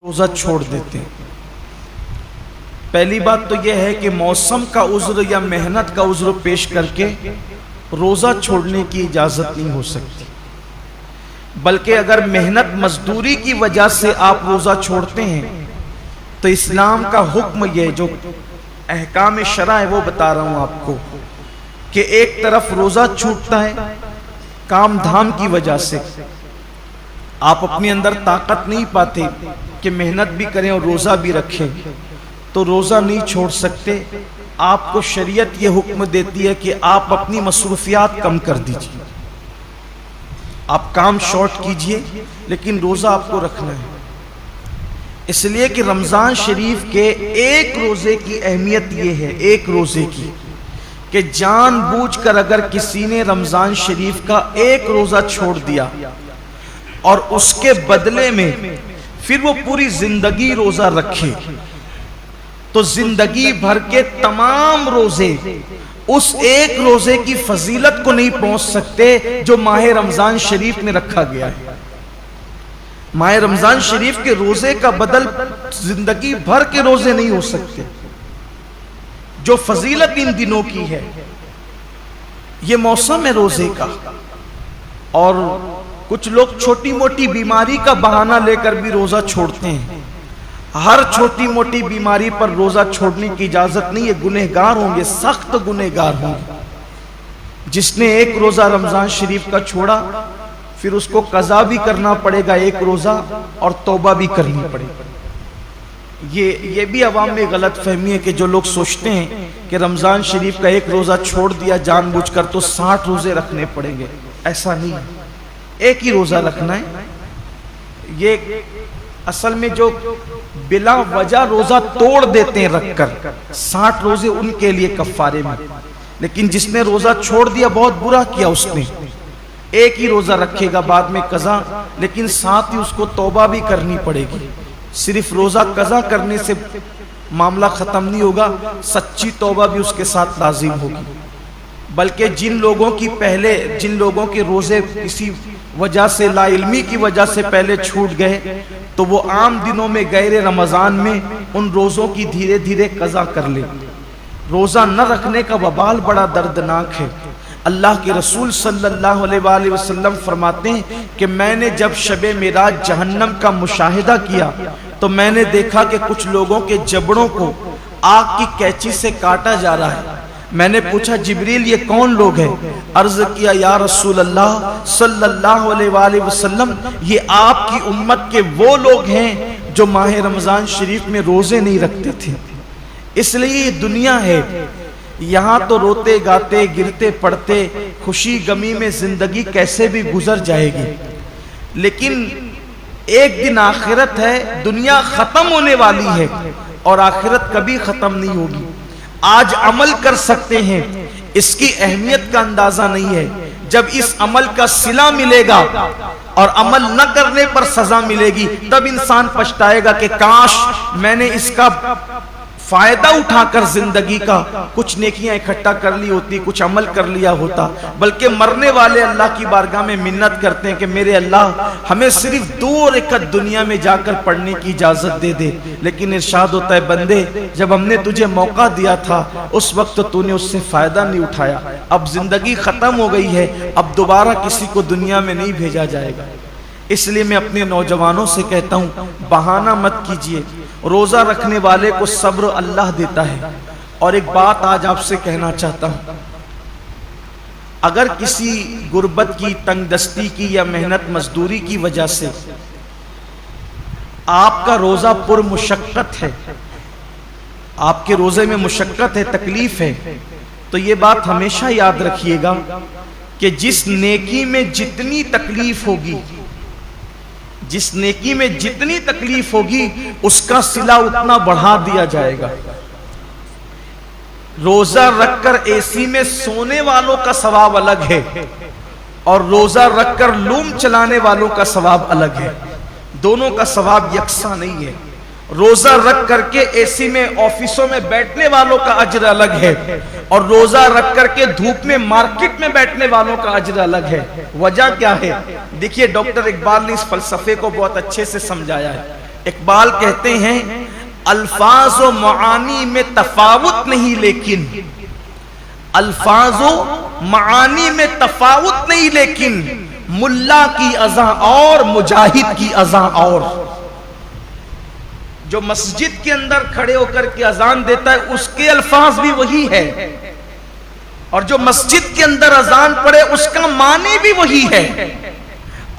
روزہ چھوڑ دیتے ہیں۔ پہلی بات تو یہ ہے کہ موسم کا عذر یا محنت کا عذر پیش کر کے روزہ چھوڑنے کی اجازت نہیں ہو سکتی، بلکہ اگر محنت مزدوری کی وجہ سے آپ روزہ چھوڑتے ہیں تو اسلام کا حکم یہ جو احکام شرع ہے وہ بتا رہا ہوں آپ کو کہ ایک طرف روزہ چھوٹتا ہے کام دھام کی وجہ سے، آپ اپنے اندر طاقت نہیں پاتے کہ محنت بھی کریں اور روزہ بھی رکھیں تو روزہ نہیں چھوڑ سکتے۔ آپ کو شریعت یہ حکم دیتی ہے کہ آپ اپنی مصروفیات کم کر دیجئے، آپ کام شارٹ کیجئے لیکن روزہ آپ کو رکھنا ہے۔ اس لیے کہ رمضان شریف کے ایک روزے کی اہمیت یہ ہے، ایک روزے کی، کہ جان بوجھ کر اگر کسی نے رمضان شریف کا ایک روزہ چھوڑ دیا اور اس کے بدلے میں پھر وہ پوری زندگی روزہ رکھے تو زندگی بھر کے تمام روزے اس ایک روزے کی فضیلت کو نہیں پہنچ سکتے جو ماہ رمضان شریف میں رکھا گیا ہے۔ ماہ رمضان شریف کے روزے کا بدل زندگی بھر کے روزے نہیں ہو سکتے۔ جو فضیلت ان دنوں کی ہے، یہ موسم ہے روزے کا، اور کچھ لوگ چھوٹی موٹی بیماری کا بہانہ لے کر بھی روزہ چھوڑتے ہیں۔ ہر چھوٹی موٹی بیماری پر روزہ چھوڑنے کی اجازت نہیں ہے، گنہگار ہوں گے، سخت گنہگار ہوں گے۔ جس نے ایک روزہ رمضان شریف کا چھوڑا پھر اس کو قضا بھی کرنا پڑے گا ایک روزہ، اور توبہ بھی کرنی پڑے گا۔ یہ بھی عوام میں غلط فہمی ہے کہ جو لوگ سوچتے ہیں کہ رمضان شریف کا ایک روزہ چھوڑ دیا جان بوجھ کر تو 60 روزے رکھنے پڑیں گے، ایسا نہیں ہے، ایک ہی روزہ رکھنا ہے۔ یہ اصل میں جو بلا وجہ روزہ توڑ دیتے ہیں رکھ کر، 60 روزے ان کے لیے کفارے میں، لیکن جس نے روزہ چھوڑ دیا بہت برا کیا، اس نے ایک ہی روزہ رکھے گا بعد میں قضا، لیکن ساتھ ہی اس کو توبہ بھی کرنی پڑے گی۔ صرف روزہ قضا کرنے سے معاملہ ختم نہیں ہوگا، سچی توبہ بھی اس کے ساتھ لازم ہوگی۔ بلکہ جن لوگوں کے روزے کسی وجہ سے، لا علمی کی وجہ سے پہلے چھوٹ گئے تو وہ عام دنوں میں غیر رمضان میں ان روزوں کی دھیرے دھیرے قضا کر لیں۔ روزہ نہ رکھنے کا وبال بڑا دردناک ہے۔ اللہ کے رسول صلی اللہ علیہ وآلہ وسلم فرماتے ہیں کہ میں نے جب شب معراج جہنم کا مشاہدہ کیا تو میں نے دیکھا کہ کچھ لوگوں کے جبڑوں کو آگ کی کینچی سے کاٹا جا رہا ہے۔ میں نے پوچھا جبریل یہ کون لوگ ہیں؟ عرض کیا یا رسول اللہ صلی اللہ علیہ وآلہ وسلم یہ آپ کی امت کے وہ لوگ ہیں جو ماہ رمضان شریف میں روزے نہیں رکھتے تھے۔ اس لیے یہ دنیا ہے، یہاں تو روتے گاتے گرتے پڑتے خوشی غمی میں زندگی کیسے بھی گزر جائے گی، لیکن ایک دن آخرت ہے، دنیا ختم ہونے والی ہے اور آخرت کبھی ختم نہیں ہوگی۔ آج عمل کر سکتے ہیں، اس کی اہمیت کا اندازہ نہیں ہے، جب اس عمل کا صلہ ملے گا اور عمل نہ کرنے پر سزا ملے گی تب انسان پچھتائے گا کہ کاش میں نے اس کا فائدہ اٹھا کر زندگی کا کچھ نیکیاں اکٹھا کر لی ہوتی، کچھ عمل کر لیا ہوتا۔ بلکہ مرنے والے اللہ کی بارگاہ میں منت کرتے ہیں کہ میرے اللہ ہمیں صرف 2 رکعت دنیا میں جا کر پڑھنے کی اجازت دے دے، لیکن ارشاد ہوتا ہے بندے جب ہم نے تجھے موقع دیا تھا اس وقت تو نے اس سے فائدہ نہیں اٹھایا، اب زندگی ختم ہو گئی ہے، اب دوبارہ کسی کو دنیا میں نہیں بھیجا جائے گا۔ اس لیے میں اپنے نوجوانوں سے کہتا ہوں بہانہ مت کیجئے، روزہ رکھنے والے کو صبر اللہ دیتا ہے۔ اور ایک بات آج آپ سے کہنا چاہتا ہوں، اگر کسی غربت کی، تنگ دستی کی یا محنت مزدوری کی وجہ سے آپ کا روزہ پر مشقت ہے، آپ کے روزے میں مشقت ہے، تکلیف ہے، تو یہ بات ہمیشہ یاد رکھیے گا کہ جس نیکی میں جتنی تکلیف ہوگی، جس نیکی میں جتنی تکلیف ہوگی اس کا صلہ اتنا بڑھا دیا جائے گا۔ روزہ رکھ کر اے سی میں سونے والوں کا ثواب الگ ہے اور روزہ رکھ کر لوم چلانے والوں کا ثواب الگ ہے، دونوں کا ثواب یکساں نہیں ہے۔ روزہ رکھ کر کے اے سی میں آفسوں میں بیٹھنے والوں کا اجر الگ ہے اور روزہ رکھ کر کے دھوپ میں مارکیٹ میں بیٹھنے والوں کا اجر الگ ہے۔ وجہ کیا ہے؟ دیکھیے ڈاکٹر اقبال نے اس فلسفے کو بہت اچھے سے سمجھایا ہے۔ اقبال کہتے ہیں الفاظ و معانی میں تفاوت نہیں، لیکن الفاظ و معانی میں تفاوت نہیں، لیکن ملا کی اذان اور مجاہد کی اذان اور. جو مسجد کے اندر کھڑے ہو کر کے اذان دیتا ہے اس کے الفاظ بھی وہی ہے، اور جو مسجد کے اندر اذان پڑے اس کا معنی بھی وہی ہے،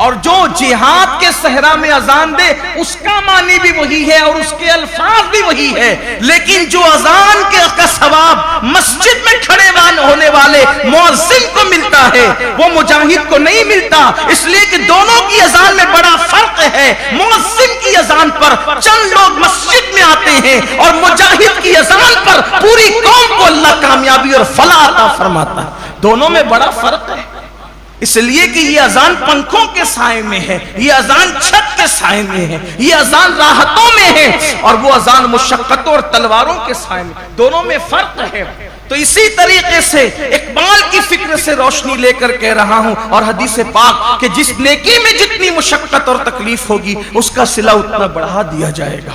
اور جو جہاد کے صحرا میں اذان دے اس کا معنی بھی وہی ہے اور اس کے الفاظ بھی وہی ہے. لیکن جو اذان کا ثواب مسجد میں کھڑے ہونے والے مؤذن کو ملتا ہے وہ مجاہد کو نہیں ملتا، اس لیے کہ دونوں کی اذان میں بڑا فرق ہے. مؤذن کی اذان پر چند لوگ مسجد میں آتے ہیں اور مجاہد کی اذان پر پوری قوم کو اللہ کامیابی اور فلاح عطا فرماتا ہے. دونوں میں بڑا فرق ہے، اس لیے کہ یہ اذان پنکھوں کے سائے میں ہے، یہ اذان چھت کے سائے میں ہے، یہ اذان راحتوں میں ہے، اور وہ اذان مشقتوں اور تلواروں کے سائے میں. دونوں میں فرق ہے. تو اسی طریقے سے اقبال کی فکر سے روشنی لے کر کہہ رہا ہوں، اور حدیث پاک کہ جس نیکی میں جتنی مشقت اور تکلیف ہوگی اس کا صلہ اتنا بڑھا دیا جائے گا.